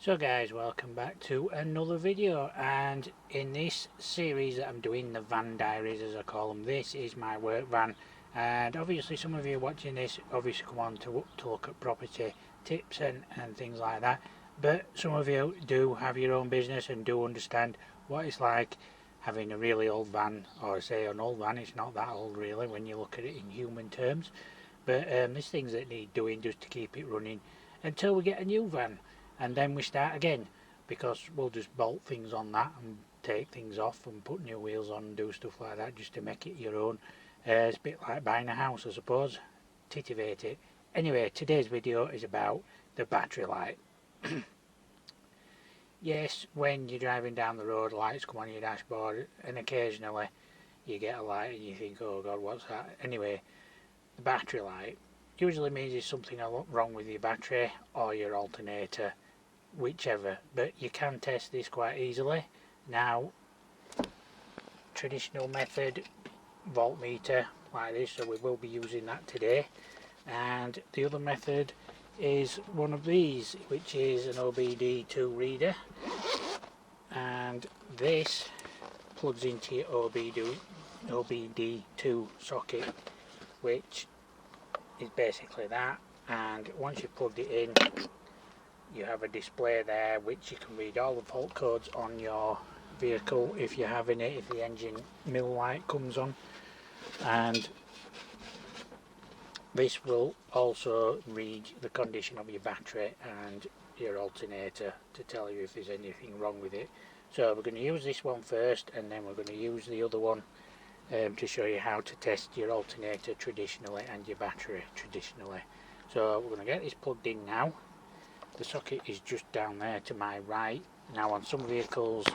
So guys, welcome back to another video, and in this series that I'm doing, the van diaries as I call them, this is my work van. And obviously some of you watching this obviously come on to look at property tips and things like that, but some of you do have your own business and do understand what it's like having a really old van, or say an old van. It's not that old really when you look at it in human terms, but there's things that need doing just to keep it running until we get a new van. And then we start again, because we'll just bolt things on that and take things off and put new wheels on and do stuff like that just to make it your own. It's a bit like buying a house, I suppose. Titivate it. Anyway, today's video is about the battery light. Yes, when you're driving down the road, lights come on your dashboard, and occasionally you get a light and you think, oh god, what's that? Anyway, the battery light usually means there's something wrong with your battery or your alternator, whichever, but you can test this quite easily. Now, traditional method, voltmeter like this, so we will be using that today. And the other method is one of these, which is an OBD2 reader, and this plugs into your OBD2 socket, which is basically that. And once you've plugged it in, you have a display there which you can read all the fault codes on your vehicle if you're having it, if the engine mill light comes on. And this will also read the condition of your battery and your alternator to tell you if there's anything wrong with it. So we're going to use this one first, and then we're going to use the other one to show you how to test your alternator traditionally and your battery traditionally. So we're going to get this plugged in now. The socket is just down there to my right. Now on some vehicles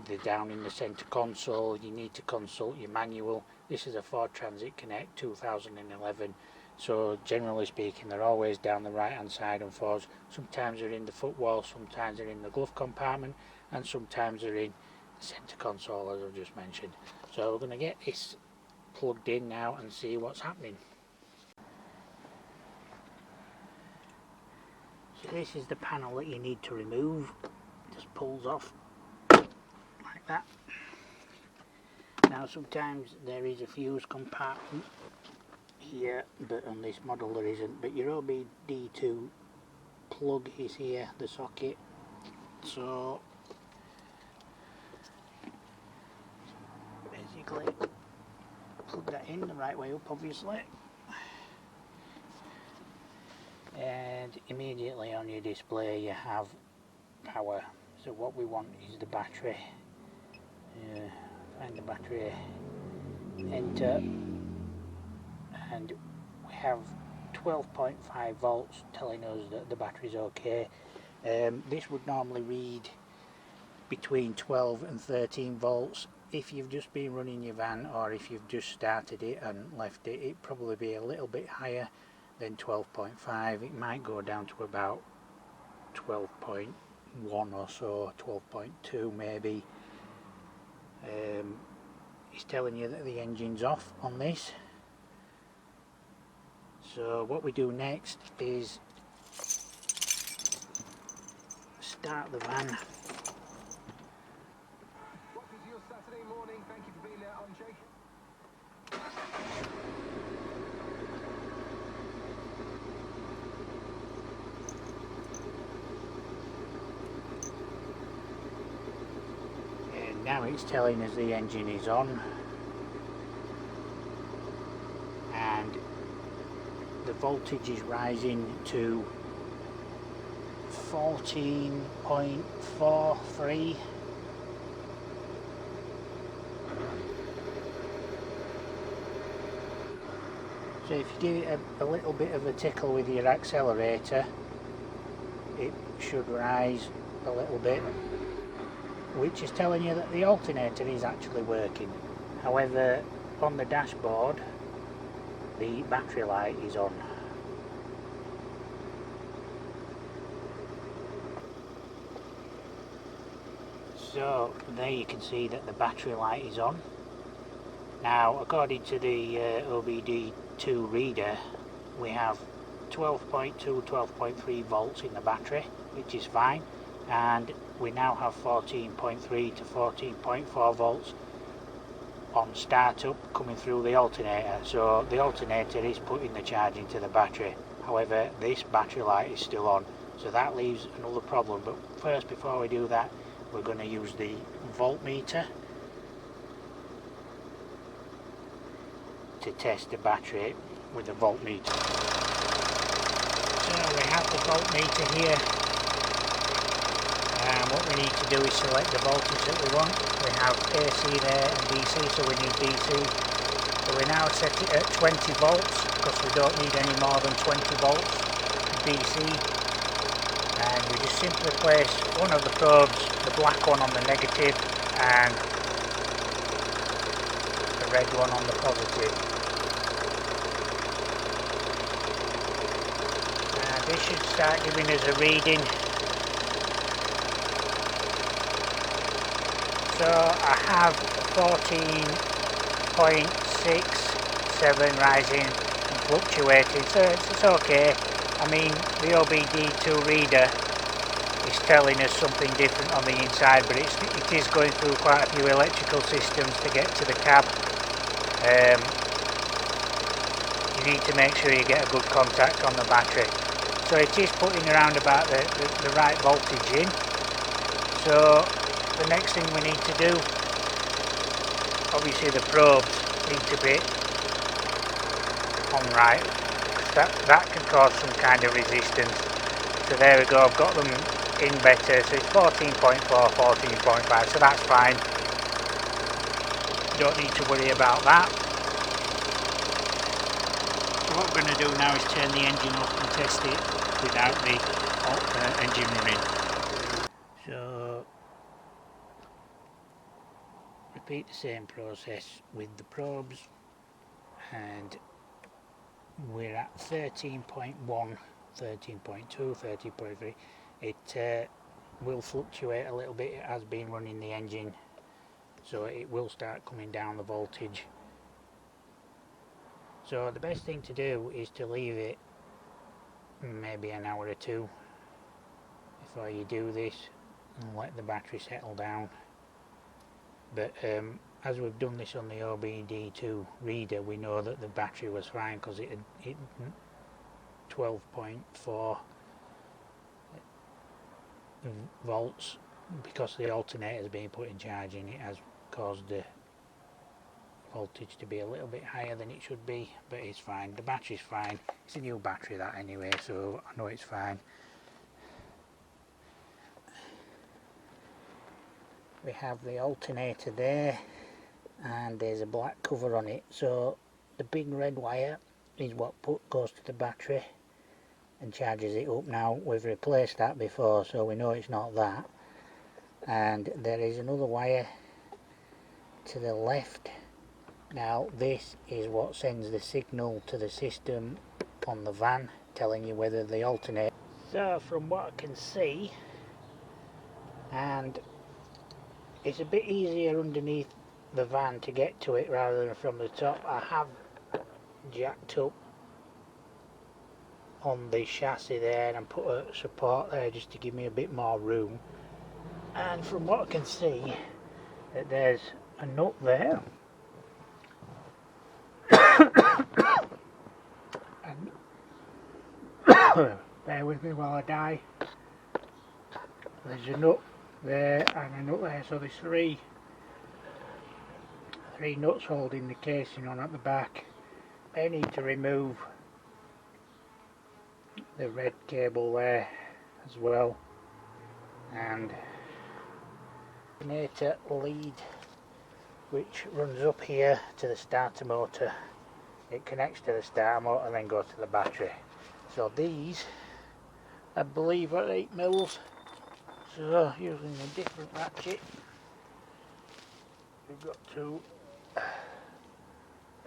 they're down in the centre console. You need to consult your manual. This is a Ford Transit Connect 2011, so generally speaking they're always down the right hand side on Fords. Sometimes they're in the footwell, sometimes they're in the glove compartment, and sometimes they're in the centre console, as I've just mentioned. So we're going to get this plugged in now and see what's happening. So this is the panel that you need to remove. It just pulls off like that. Now sometimes there is a fuse compartment here, but on this model there isn't. But your OBD2 plug is here, the socket. So basically plug that in the right way up, obviously, and immediately on your display you have power. So what we want is the battery. Find the battery, enter, and we have 12.5 volts telling us that the battery's okay. This would normally read between 12 and 13 volts. If you've just been running your van, or if you've just started it and left it, it'd probably be a little bit higher than 12.5. It might go down to about 12.1 or so, 12.2 maybe. It's telling you that the engine's off on this. So what we do next is start the van. What is your Saturday morning? Thank you for being there, I'm Jake. And now it's telling us the engine is on, and the voltage is rising to 14.43. So if you give it a little bit of a tickle with your accelerator, it should rise a little bit, which is telling you that the alternator is actually working. However, on the dashboard the battery light is on. So there you can see that the battery light is on. Now according to the OBD2 reader, we have 12.2, 12.3 volts in the battery, which is fine. and we now have 14.3 to 14.4 volts on startup coming through the alternator. So the alternator is putting the charge into the battery. However, this battery light is still on, so that leaves another problem. But first, before we do that, we're going to use the voltmeter to test the battery with the voltmeter. So we have the voltmeter here, and what we need to do is select the voltage that we want. We have AC there and DC, so we need DC. So we now set it at 20 volts because we don't need any more than 20 volts DC. And we just simply place one of the probes, the black one on the negative and the red one on the positive. And this should start giving us a reading. So I have 14.67 rising and fluctuating, so it's okay. I mean, the OBD2 reader is telling us something different on the inside, but it is going through quite a few electrical systems to get to the cab. You need to make sure you get a good contact on the battery. So it is putting around about the right voltage in. So the next thing we need to do, obviously the probes need to be on right, because that can cause some kind of resistance. So there we go, I've got them in better, so it's 14.4, 14.5, so that's fine. Don't need to worry about that. So what we're going to do now is turn the engine off and test it without the engine running. So repeat the same process with the probes, and we're at 13.1, 13.2, 13.3. It will fluctuate a little bit. It has been running the engine, so it will start coming down the voltage. So the best thing to do is to leave it maybe an hour or two before you do this and let the battery settle down. But as we've done this on the OBD2 reader, we know that the battery was fine because it hit 12.4 volts. Because the alternator has been put in charge and it has caused the voltage to be a little bit higher than it should be, but it's fine. The battery's fine. It's a new battery that anyway, so I know it's fine. We have the alternator there, and there's a black cover on it, so the big red wire is what goes to the battery and charges it up. Now we've replaced that before, so we know it's not that. And there is another wire to the left. Now this is what sends the signal to the system on the van, telling you whether the alternator. So from what I can see, and it's a bit easier underneath the van to get to it rather than from the top, I have jacked up on the chassis there and put a support there just to give me a bit more room. And from what I can see, that there's a nut there and bear with me while I die. There's a nut there and a nut there, so there's three nuts holding the casing on at the back. I need to remove the red cable there as well, and alternator lead which runs up here to the starter motor. It connects to the starter motor and then goes to the battery. So these, I believe, are 8 mils. So using a different ratchet, we've got two.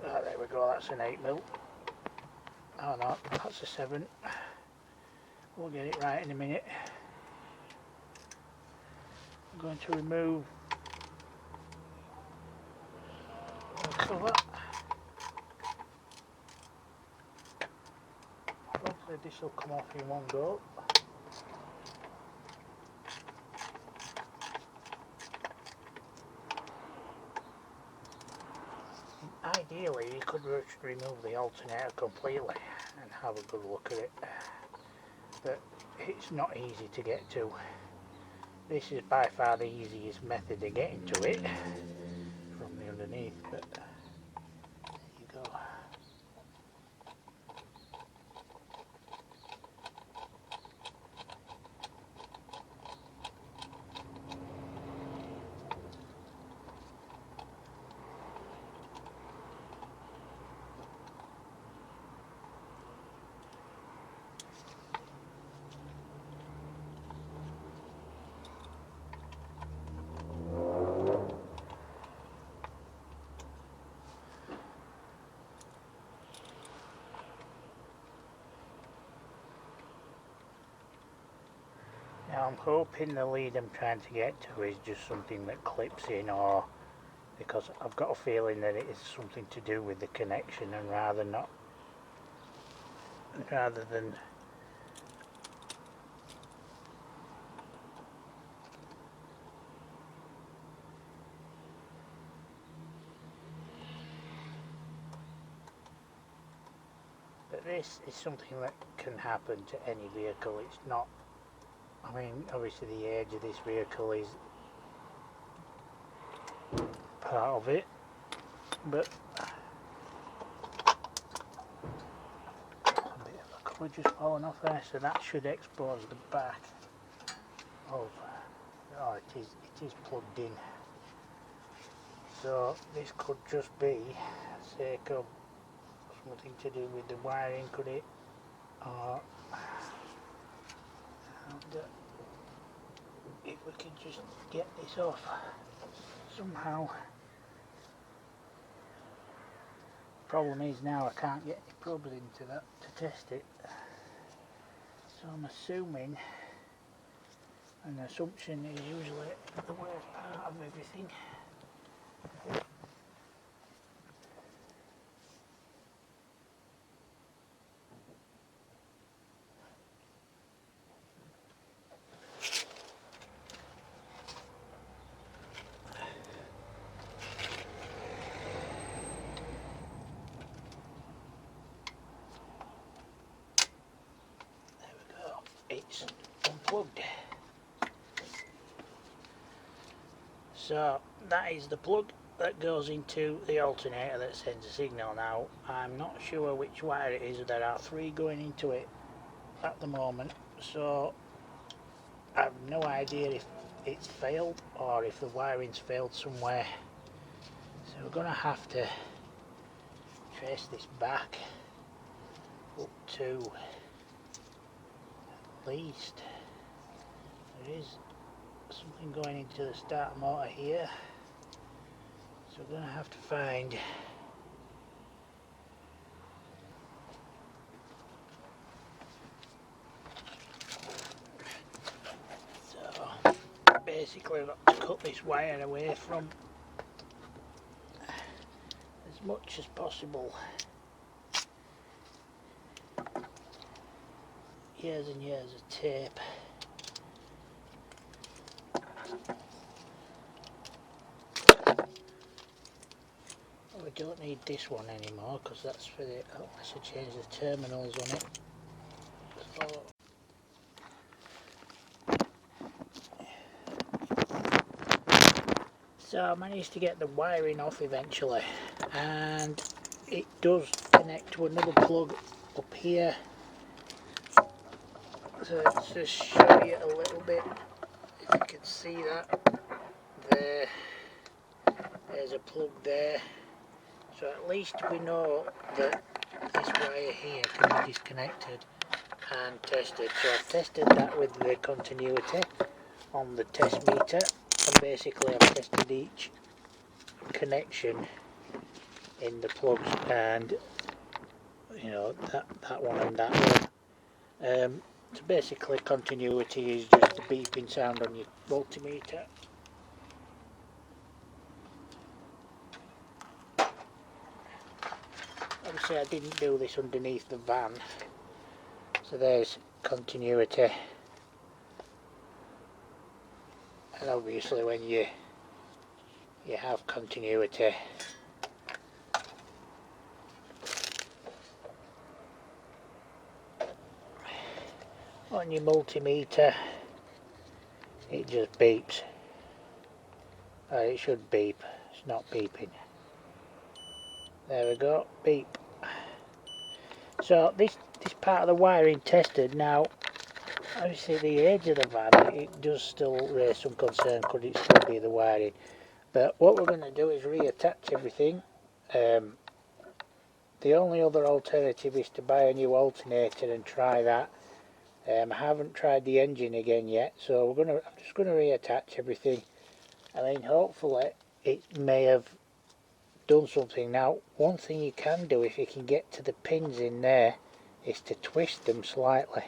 There we go, that's an 8 mil. Oh no, that's a 7. We'll get it right in a minute. I'm going to remove the cover. Hopefully this will come off in one go. ideally you could just remove the alternator completely and have a good look at it, but it's not easy to get to. This is by far the easiest method of getting to it from the underneath, but there you go. Now I'm hoping the lead I'm trying to get to is just something that clips in, or because I've got a feeling that it is something to do with the connection, and rather than but this is something that can happen to any vehicle. It's not, I mean, obviously the age of this vehicle is part of it, but a bit of a colour just falling off there, so that should expose the back of, oh, it is plugged in, so this could just be a sake of something to do with the wiring, could it? Or if we can just get this off somehow. Problem is now I can't get any probes into that to test it, so I'm assuming, an assumption is usually the worst part of everything. It's unplugged. So that is the plug that goes into the alternator that sends a signal. Now I'm not sure which wire it is. There are 3 going into it at the moment, so I have no idea if it's failed or if the wiring's failed somewhere. So we're going to have to trace this back up to at least, there is something going into the starter motor here, so we're going to have to find so basically we've got to cut this wire away from as much as possible. Years and years of tape. We don't need this one anymore because that's for the, oh, I should change the terminals on it. So I managed to get the wiring off eventually, and it does connect to another plug up here. So let's just show you a little bit, if you can see that. There's a plug there. So at least we know that this wire here can be disconnected and tested. So I've tested that with the continuity on the test meter, and basically I've tested each connection in the plugs, and you know, that one and that one. So basically continuity is just the beeping sound on your multimeter. Obviously I didn't do this underneath the van, so there's continuity, and obviously when you have continuity, on your multimeter it just beeps. It should beep, it's not beeping. There we go, beep. So this part of the wiring tested. Now obviously the age of the van, it does still raise some concern, could it still be the wiring. But what we're going to do is reattach everything. The only other alternative is to buy a new alternator and try that. I haven't tried the engine again yet, so I'm just going to reattach everything. I mean, hopefully it may have done something. Now, one thing you can do if you can get to the pins in there is to twist them slightly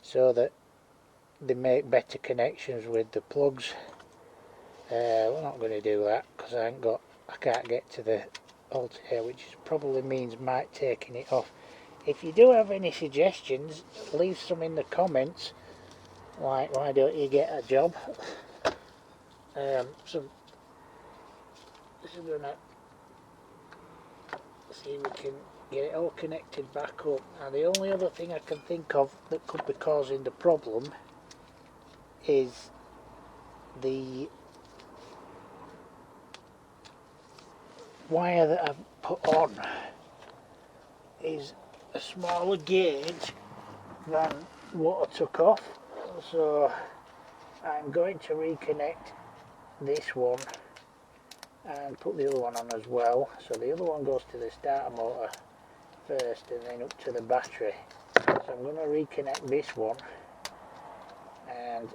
so that they make better connections with the plugs. We're not going to do that because I can't get to the alternator, which probably means might taking it off. If you do have any suggestions, leave some in the comments, like why don't you get a job. So this is going to see if we can get it all connected back up. Now the only other thing I can think of that could be causing the problem is the wire that I've put on is a smaller gauge than what I took off, so I'm going to reconnect this one and put the other one on as well. So the other one goes to the starter motor first and then up to the battery. So I'm going to reconnect this one and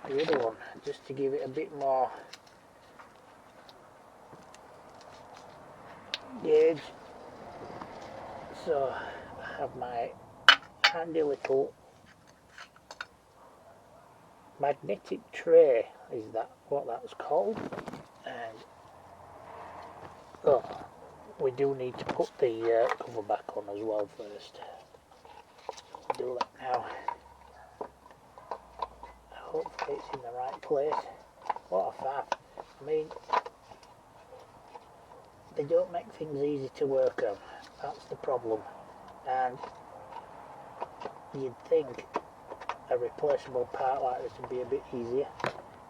the other one just to give it a bit more gauge. So I have my handy little magnetic tray, is that what that's called? And we do need to put the cover back on as well first. Do that now. Hopefully it's in the right place. What a faff. I mean, they don't make things easy to work on. That's the problem. And you'd think a replaceable part like this would be a bit easier.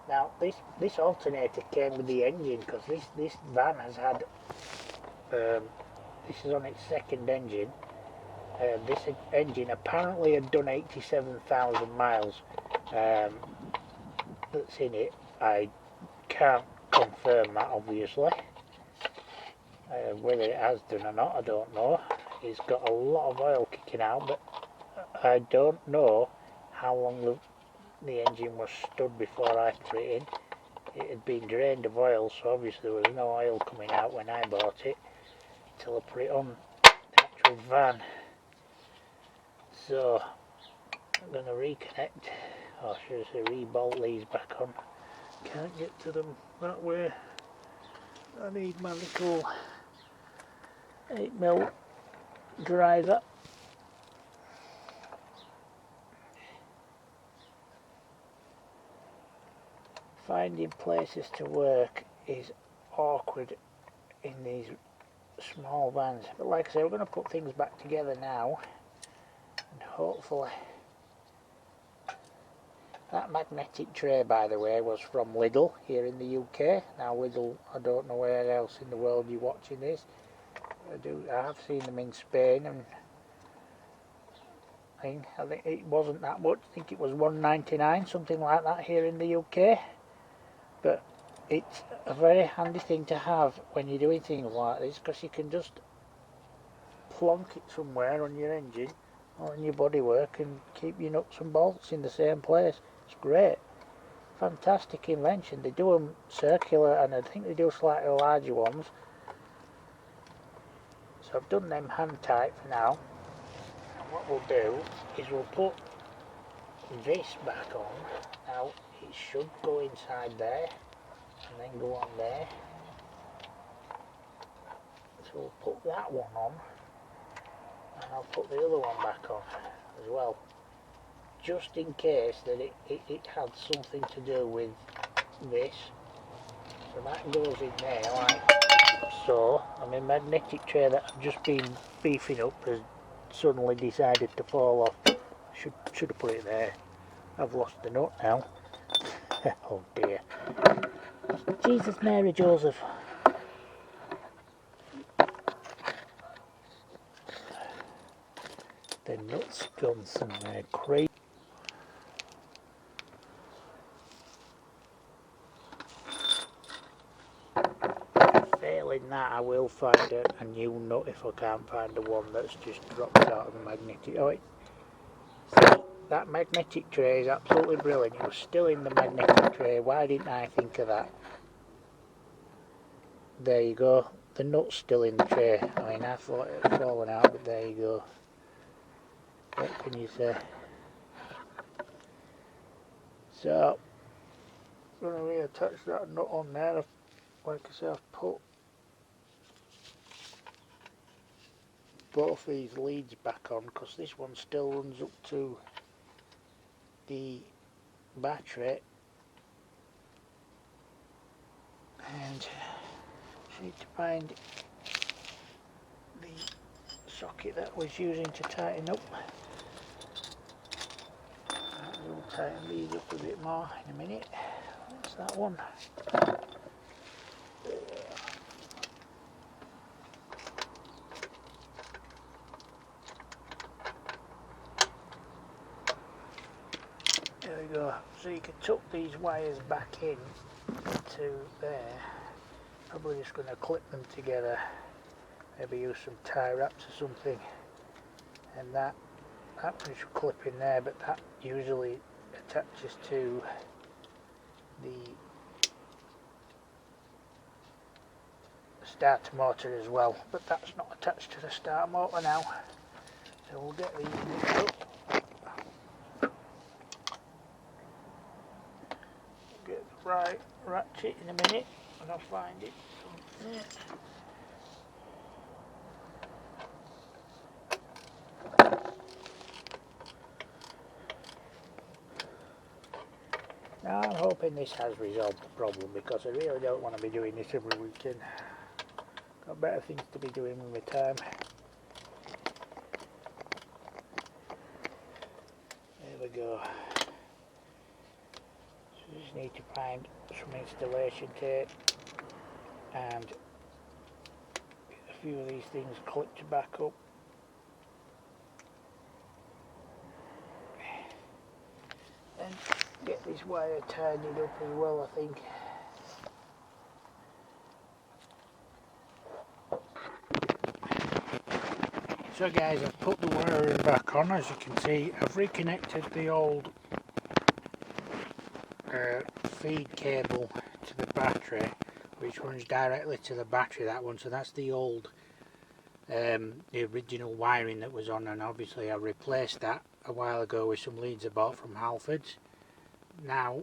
Now this alternator came with the engine because this van has had this is on its second engine. This engine apparently had done 87,000 miles. That's in it. I can't confirm that obviously. Whether it has done or not, I don't know. It's got a lot of oil kicking out, but I don't know how long the engine was stood before I threw it in. It had been drained of oil, so obviously there was no oil coming out when I bought it until I put it on the actual van. So I'm going to reconnect, or should I say re-bolt these back on. Can't get to them that way. I need my little 8mm driver. Finding places to work is awkward in these small vans, but like I say, we're going to put things back together now and hopefully. That magnetic tray, by the way, was from Lidl here in the UK. Now Lidl, I don't know where else in the world you're watching this. I have seen them in Spain, and I think it wasn't that much. I think it was £1.99, something like that here in the UK. But it's a very handy thing to have when you're doing things like this, because you can just plonk it somewhere on your engine or on your bodywork and keep your nuts and bolts in the same place. It's great. Fantastic invention. They do them circular, and I think they do slightly larger ones. So I've done them hand tight for now. And what we'll do is we'll put this back on. Now it should go inside there and then go on there. So we'll put that one on, and I'll put the other one back on as well, just in case that it had something to do with this. So that goes in there like so. I mean, magnetic tray that I've just been beefing up has suddenly decided to fall off. Should have put it there. I've lost the nut now. Oh dear. Jesus, Mary, Joseph. The nut's gone somewhere crazy. Failing that, I will find a new nut if I can't find the one that's just dropped out of the magnetic. Oh, see, that magnetic tray is absolutely brilliant. It was still in the magnetic tray. Why didn't I think of that? There you go. The nut's still in the tray. I mean, I thought it had fallen out, but there you go. What can you say? So, I'm going to reattach that nut on there. Like I say, I've put both these leads back on because this one still runs up to the battery, and I need to find the socket that I was using to tighten up. We'll tighten these up a bit more in a minute. What's that one? There we go. So you can tuck these wires back in to there. Probably just going to clip them together. Maybe use some tie wraps or something. And that one should clip in there, but that usually attaches to the starter motor as well. But that's not attached to the starter motor now. So we'll get these mixed up. Get the right ratchet in a minute and I'll find it. Now I'm hoping this has resolved the problem because I really don't want to be doing this every weekend. Got better things to be doing with my time. There we go. So just need to find some installation tape and get a few of these things clipped back up. And get this wire tidied up as well, I think. So guys, I've put the wiring back on. As you can see, I've reconnected the old feed cable to the battery, which runs directly to the battery, that one. So that's the old, the original wiring that was on, and obviously I replaced that a while ago with some leads I bought from Halfords. Now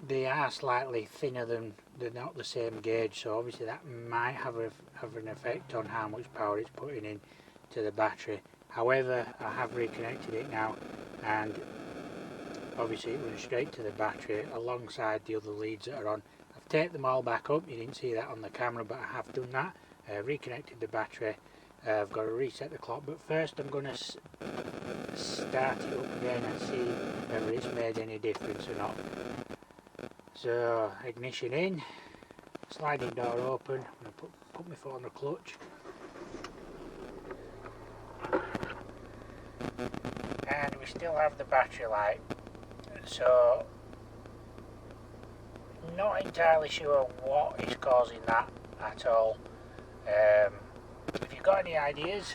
they are slightly thinner than, they're not the same gauge, so obviously that might have an effect on how much power it's putting in to the battery. However, I have reconnected it now, and obviously it runs straight to the battery alongside the other leads that are on. I've taped them all back up. You didn't see that on the camera, but I have done that. Reconnected the battery. I've got to reset the clock, but first I'm going to start it up again and see whether it's made any difference or not. So ignition in, sliding door open. I'm going to put my foot on the clutch, and we still have the battery light. So not entirely sure what is causing that at all. If you've got any ideas,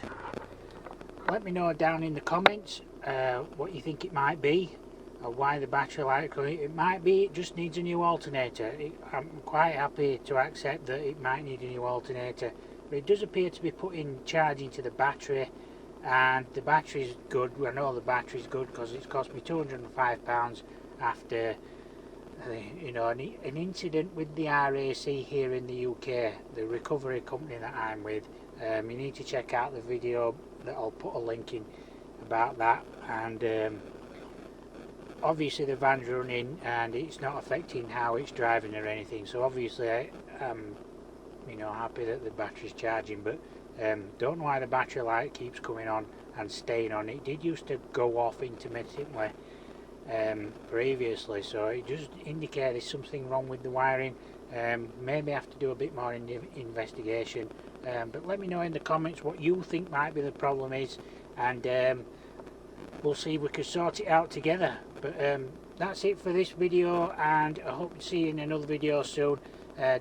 let me know down in the comments what you think it might be, or why the battery light going. It might be it just needs a new alternator. I'm quite happy to accept that it might need a new alternator, but it does appear to be putting charging to the battery, and the battery's good. I know the battery's good because it's cost me £205 after an incident with the RAC here in the UK, the recovery company that I'm with. You need to check out the video that I'll put a link in about that. And obviously the van's running and it's not affecting how it's driving or anything, so obviously I'm happy that the battery's charging, but Don't know why the battery light keeps coming on and staying on. It did used to go off intermittently previously, so it just indicates there's something wrong with the wiring. Maybe have to do a bit more investigation, but let me know in the comments what you think might be the problem is, and we'll see if we can sort it out together. But that's it for this video, and I hope to see you in another video soon.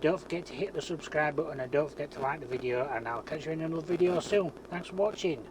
Don't forget to hit the subscribe button, and don't forget to like the video, and I'll catch you in another video soon. Thanks for watching.